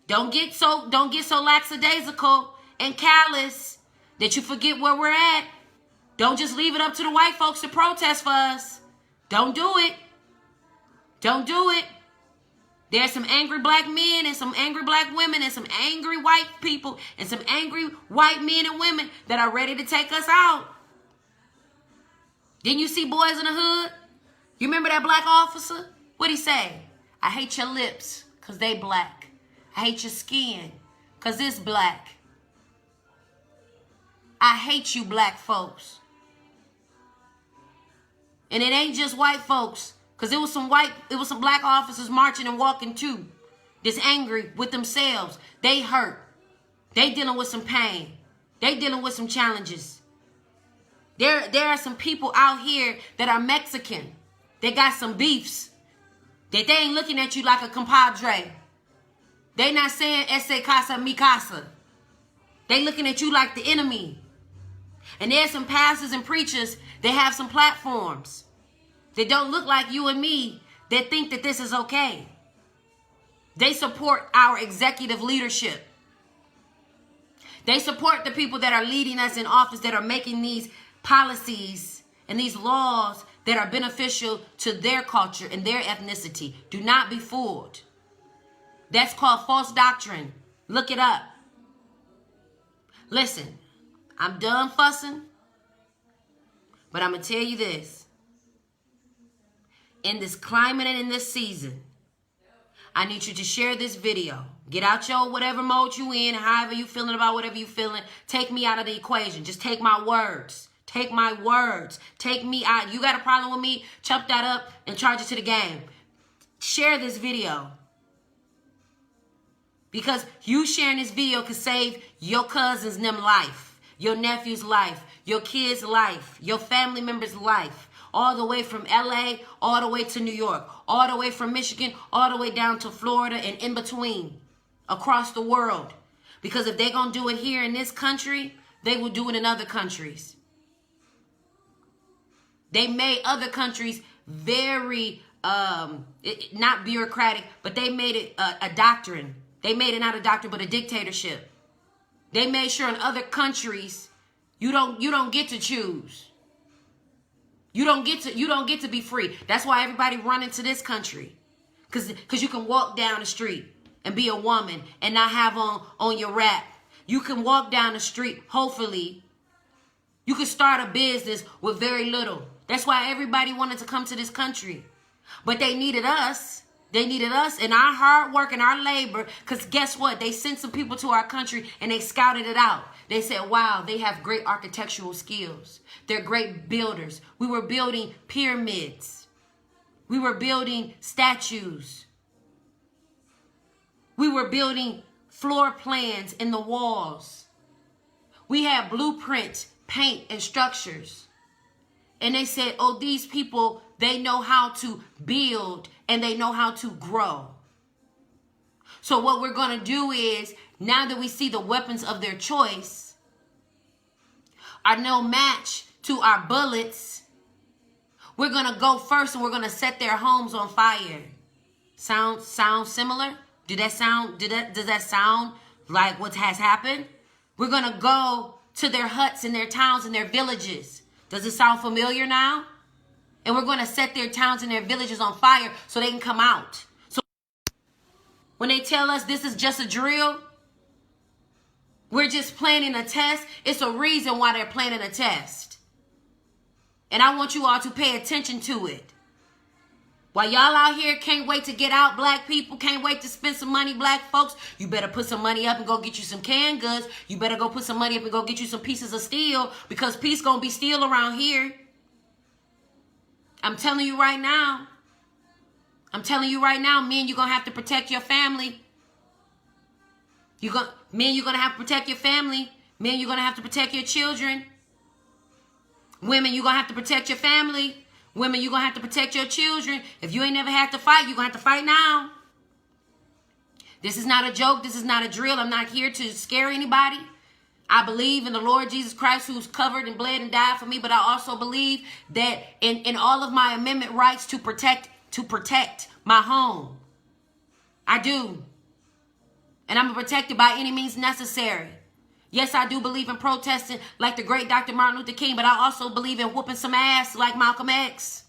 Don't get so lackadaisical and callous that you forget where we're at. Don't just leave it up to the white folks to protest for us. Don't do it. Don't do it. There's some angry black men and some angry black women and some angry white people and some angry white men and women that are ready to take us out. Didn't you see Boys in the Hood? You remember that black officer? What'd he say? I hate your lips because they black. I hate your skin because it's black. I hate you black folks. And it ain't just white folks. Because it was some black officers marching and walking too. That's angry with themselves. They hurt. They dealing with some pain. They dealing with some challenges. There are some people out here that are Mexican. They got some beefs. That they ain't looking at you like a compadre. They not saying ese casa, mi casa. They looking at you like the enemy. And there's some pastors and preachers that have some platforms. They don't look like you and me that think that this is okay. They support our executive leadership. They support the people that are leading us in office, that are making these policies and these laws that are beneficial to their culture and their ethnicity. Do not be fooled. That's called false doctrine. Look it up. Listen, I'm done fussing, but I'm going to tell you this. In this climate and in this season, I need you to share this video. Get out your whatever mode you in, however you feeling about whatever you feeling. Take me out of the equation. Just take my words. Take my words. Take me out. You got a problem with me? Chop that up and charge it to the game. Share this video. Because you sharing this video could save your cousin's them life, your nephew's life, your kid's life, your family member's life. All the way from LA, all the way to New York, all the way from Michigan, all the way down to Florida and in between, across the world. Because if they're going to do it here in this country, they will do it in other countries. They made other countries very, not bureaucratic, but they made it a doctrine. They made it not a doctrine, but a dictatorship. They made sure in other countries, you don't get to choose. You don't get to be free. That's why everybody run into this country. Because you can walk down the street and be a woman and not have on your wrap. You can walk down the street, hopefully. You can start a business with very little. That's why everybody wanted to come to this country. But they needed us. They needed us and our hard work and our labor. Because guess what? They sent some people to our country and they scouted it out. They said, wow, they have great architectural skills. They're great builders. We were building pyramids. We were building statues. We were building floor plans in the walls. We had blueprints, paint, and structures. And they said, oh, these people, they know how to build and they know how to grow. So what we're going to do is, now that we see the weapons of their choice are no match to our bullets, we're going to go first and we're going to set their homes on fire. Sound similar? Does that sound like what has happened? We're going to go to their huts and their towns and their villages. Does it sound familiar now? And we're going to set their towns and their villages on fire so they can come out. So when they tell us this is just a drill, we're just planning a test, it's a reason why they're planning a test. And I want you all to pay attention to it. While y'all out here can't wait to get out, black people, can't wait to spend some money, black folks, you better put some money up and go get you some canned goods. You better go put some money up and go get you some pieces of steel, because peace gonna be steel around here. I'm telling you right now. I'm telling you right now, men, you're gonna have to protect your family. Men, you're gonna have to protect your family. Men, you're gonna have to protect your children. Women, you're gonna have to protect your family. Women, you're going to have to protect your children. If you ain't never had to fight, you're going to have to fight now. This is not a joke. This is not a drill. I'm not here to scare anybody. I believe in the Lord Jesus Christ, who's covered and bled and died for me. But I also believe that in all of my amendment rights to protect my home. I do. And I'm going to protect it by any means necessary. Yes, I do believe in protesting like the great Dr. Martin Luther King, but I also believe in whooping some ass like Malcolm X.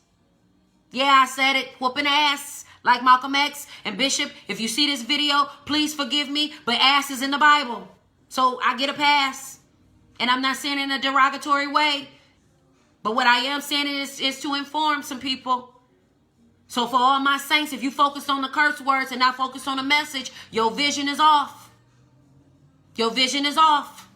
Yeah, I said it, whooping ass like Malcolm X. And Bishop, if you see this video, please forgive me, but ass is in the Bible. So I get a pass. And I'm not saying it in a derogatory way. But what I am saying is to inform some people. So for all my saints, if you focus on the curse words and not focus on the message, your vision is off. Your vision is off.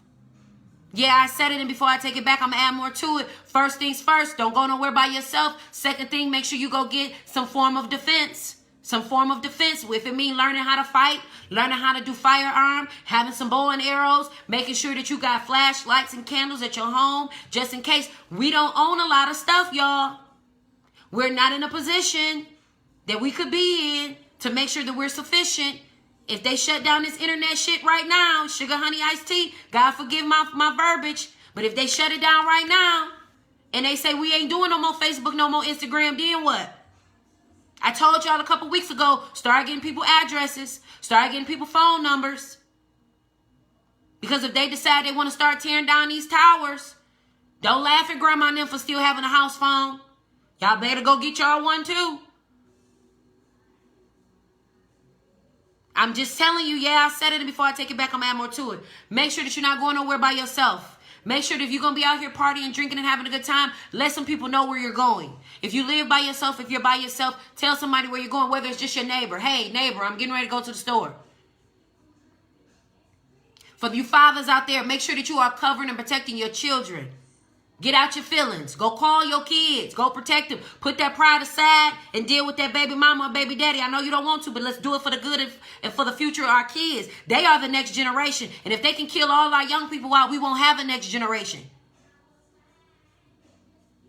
Yeah, I said it, and before I take it back, I'm going to add more to it. First things first, don't go nowhere by yourself. Second thing, make sure you go get some form of defense. Some form of defense. If it means learning how to fight, learning how to do firearm, having some bow and arrows, making sure that you got flashlights and candles at your home, just in case. We don't own a lot of stuff, y'all. We're not in a position that we could be in to make sure that we're sufficient. If they shut down this internet shit right now, sugar, honey, iced tea, God forgive my verbiage, but if they shut it down right now and they say we ain't doing no more Facebook, no more Instagram, then what? I told y'all a couple weeks ago, start getting people addresses, start getting people phone numbers. Because if they decide they want to start tearing down these towers, don't laugh at grandma and them for still having a house phone. Y'all better go get y'all one too. I'm just telling you, yeah, I said it, and before I take it back, I'm going to add more to it. Make sure that you're not going nowhere by yourself. Make sure that if you're going to be out here partying, drinking, and having a good time, let some people know where you're going. If you live by yourself, if you're by yourself, tell somebody where you're going, whether it's just your neighbor. Hey, neighbor, I'm getting ready to go to the store. For you fathers out there, make sure that you are covering and protecting your children. Get out your feelings. Go call your kids. Go protect them. Put that pride aside and deal with that baby mama or baby daddy. I know you don't want to, but let's do it for the good and for the future of our kids. They are the next generation. And if they can kill all our young people out, we won't have a next generation.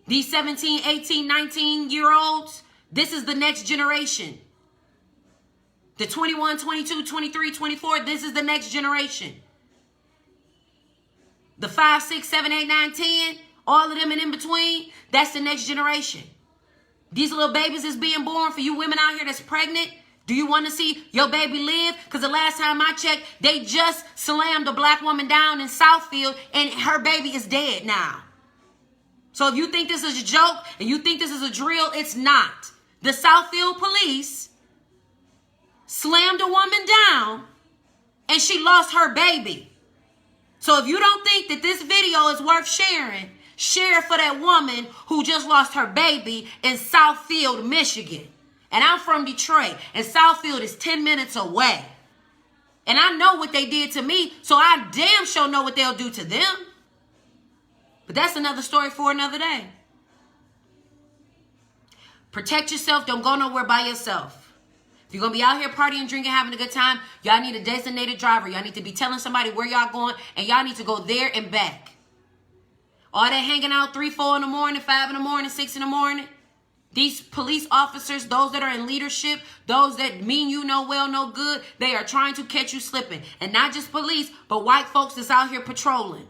These 17, 18, 19-year-olds, this is the next generation. The 21, 22, 23, 24, this is the next generation. The 5, 6, 7, 8, 9, 10, all of them and in between, that's the next generation. These little babies is being born. For you women out here that's pregnant, do you want to see your baby live? Because the last time I checked, they just slammed a black woman down in Southfield and her baby is dead now. So if you think this is a joke and you think this is a drill, it's not. The Southfield police slammed a woman down and she lost her baby. So if you don't think that this video is worth sharing, share for that woman who just lost her baby in Southfield, Michigan. And I'm from Detroit, and Southfield is 10 minutes away. And I know what they did to me, so I damn sure know what they'll do to them. But that's another story for another day. Protect yourself. Don't go nowhere by yourself. If you're going to be out here partying, drinking, having a good time, y'all need a designated driver. Y'all need to be telling somebody where y'all going, and y'all need to go there and back. All that hanging out 3, 4 in the morning, 5 in the morning, 6 in the morning. These police officers, those that are in leadership, those that mean you no well, no good, they are trying to catch you slipping. And not just police, but white folks that's out here patrolling.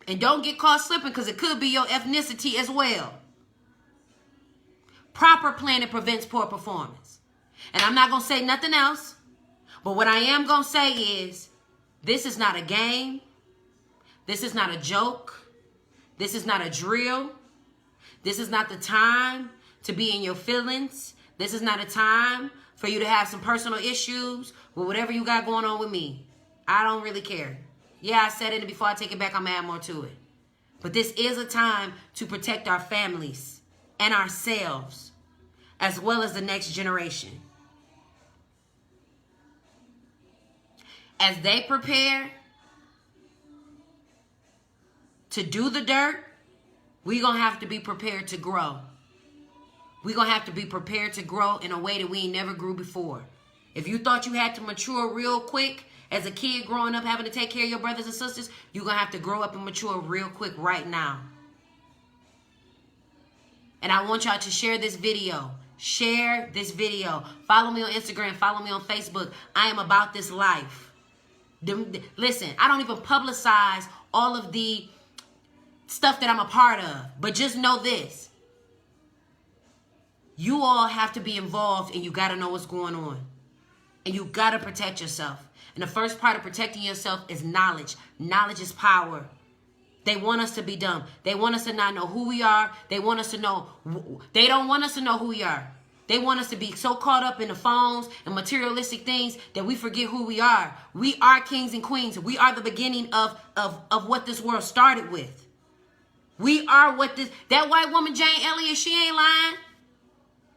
And don't get caught slipping, because it could be your ethnicity as well. Proper planning prevents poor performance. And I'm not going to say nothing else. But what I am going to say is, This is not a game. This is not a joke. This is not a drill. This is not the time to be in your feelings. This is not a time for you to have some personal issues with whatever you got going on with me. I don't really care. Yeah, I said it, and before I take it back, I'm gonna add more to it. But this is a time to protect our families and ourselves, as well as the next generation. As they prepare to do the dirt, we're going to have to be prepared to grow. We're going to have to be prepared to grow in a way that we ain't never grew before. If you thought you had to mature real quick as a kid growing up, having to take care of your brothers and sisters, you're going to have to grow up and mature real quick right now. And I want y'all to share this video. Share this video. Follow me on Instagram. Follow me on Facebook. I am about this life. Listen, I don't even publicize all of the stuff that I'm a part of. But just know this. You all have to be involved, and you got to know what's going on. And you got to protect yourself. And the first part of protecting yourself is knowledge. Knowledge is power. They want us to be dumb. They want us to not know who we are. They want us to know. They don't want us to know who we are. They want us to be so caught up in the phones and materialistic things that we forget who we are. We are kings and queens. We are the beginning of what this world started with. We are what this... That white woman, Jane Elliott, she ain't lying.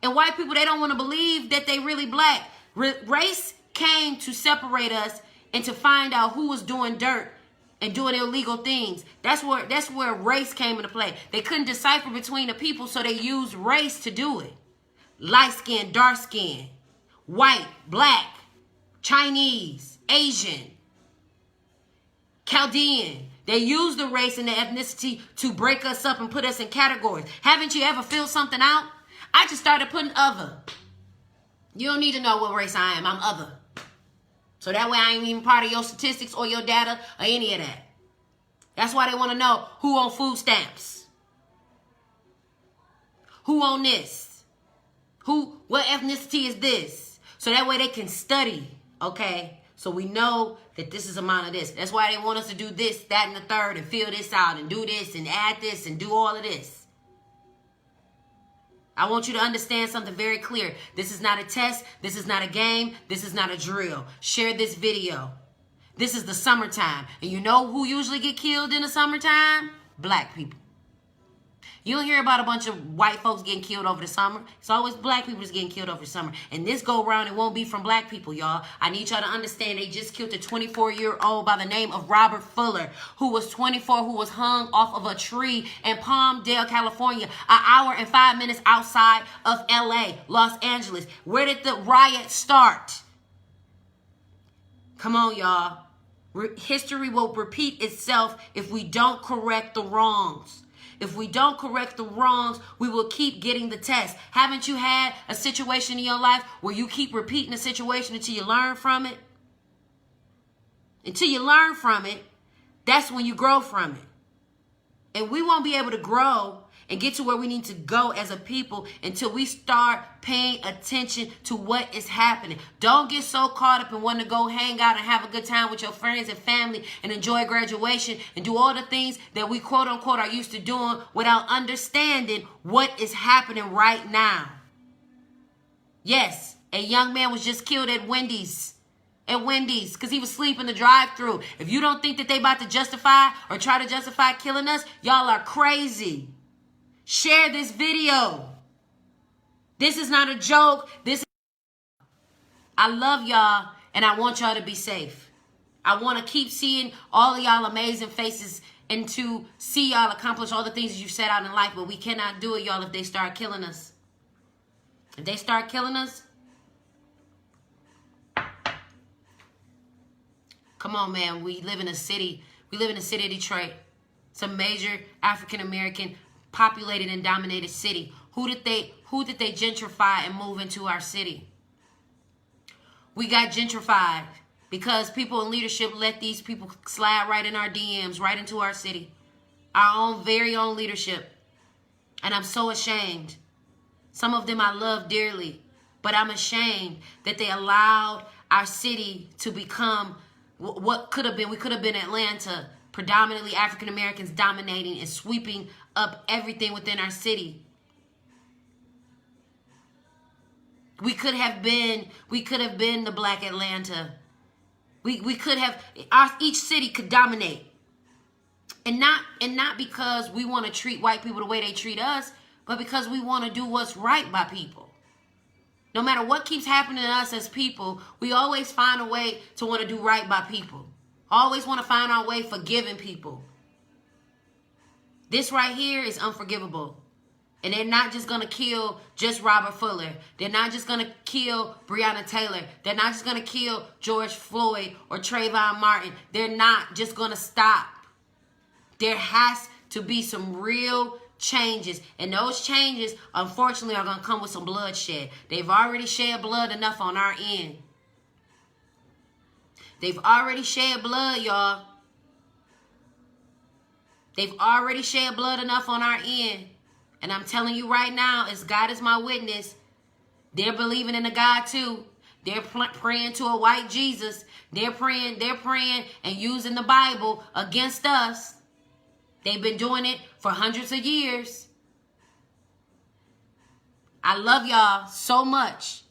And white people, they don't want to believe that they really black. Race came to separate us and to find out who was doing dirt and doing illegal things. That's where race came into play. They couldn't decipher between the people, so they used race to do it. Light skin, dark skin, white, black, Chinese, Asian, Chaldean. They use the race and the ethnicity to break us up and put us in categories. Haven't you ever filled something out? I just started putting other. You don't need to know what race I am. I'm other. So that way I ain't even part of your statistics or your data or any of that. That's why they want to know who on food stamps. Who on this? What ethnicity is this? So that way they can study, okay? So we know that this is amount of this. That's why they want us to do this, that, and the third, and fill this out, and do this, and add this, and do all of this. I want you to understand something very clear. This is not a test. This is not a game. This is not a drill. Share this video. This is the summertime. And you know who usually get killed in the summertime? Black people. You don't hear about a bunch of white folks getting killed over the summer. It's always black people that's getting killed over the summer. And this go around, it won't be from black people, y'all. I need y'all to understand they just killed a 24-year-old by the name of Robert Fuller, who was 24, who was hung off of a tree in Palmdale, California, an hour and 5 minutes outside of LA, Los Angeles. Where did the riot start? Come on, y'all. History will repeat itself if we don't correct the wrongs. If we don't correct the wrongs, we will keep getting the test. Haven't you had a situation in your life where you keep repeating the situation until you learn from it? Until you learn from it, that's when you grow from it. And we won't be able to grow and get to where we need to go as a people until we start paying attention to what is happening. Don't get so caught up in wanting to go hang out and have a good time with your friends and family and enjoy graduation and do all the things that we quote unquote are used to doing without understanding what is happening right now. Yes, a young man was just killed at Wendy's. Because he was asleep in the drive-thru. If you don't think that they about to justify or try to justify killing us, y'all are crazy. Share this video. This is not a joke. I love y'all, and I want y'all to be safe. I want to keep seeing all of y'all amazing faces and to see y'all accomplish all the things you set out in life, but we cannot do it, y'all, if they start killing us. If they start killing us, come on, man. We live in a city. We live in the city of Detroit. It's a major African-American populated and dominated city. Who did they gentrify and move into our city? We got gentrified because people in leadership let these people slide right in our DMs, right into our city. Our own, very own leadership. And I'm so ashamed. Some of them I love dearly, but I'm ashamed that they allowed our city to become what could have been. We could have been Atlanta, predominantly African Americans dominating and sweeping up everything within our city. We could have been the Black Atlanta. We could have, each city could dominate. And not because we want to treat white people the way they treat us, but because we want to do what's right by people. No matter what keeps happening to us as people, we always find a way to want to do right by people. Always want to find our way forgiving people. This right here is unforgivable. And they're not just going to kill just Robert Fuller. They're not just going to kill Breonna Taylor. They're not just going to kill George Floyd or Trayvon Martin. They're not just going to stop. There has to be some real changes. And those changes, unfortunately, are going to come with some bloodshed. They've already shed blood enough on our end. They've already shed blood, y'all. They've already shed blood enough on our end. And I'm telling you right now, as God is my witness, they're believing in a God too. They're praying to a white Jesus. They're praying and using the Bible against us. They've been doing it for hundreds of years. I love y'all so much.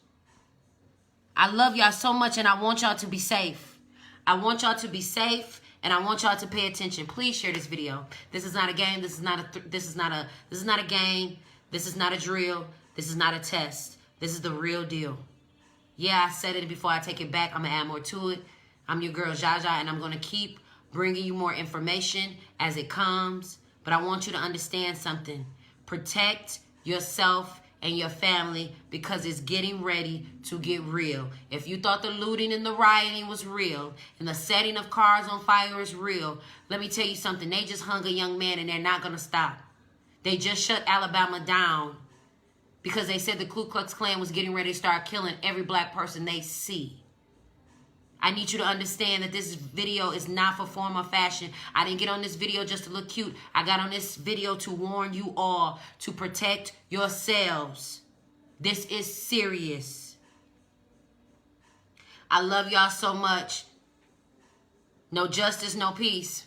I love y'all so much, and I want y'all to be safe. I want y'all to be safe, and I want y'all to pay attention. Please share this video. This is not a game. This is not a game. This is not a drill. This is not a test. This is the real deal. Yeah, I said it before. I take it back. I'm gonna add more to it. I'm your girl Jaja, and I'm gonna keep bringing you more information as it comes. But I want you to understand something. Protect yourself and your family, because it's getting ready to get real. If you thought the looting and the rioting was real and the setting of cars on fire is real, let me tell you something. They just hung a young man, and they're not going to stop. They just shut Alabama down because they said the Ku Klux Klan was getting ready to start killing every black person they see. I need you to understand that this video is not for form or fashion. I didn't get on this video just to look cute. I got on this video to warn you all to protect yourselves. This is serious. I love y'all so much. No justice, no peace.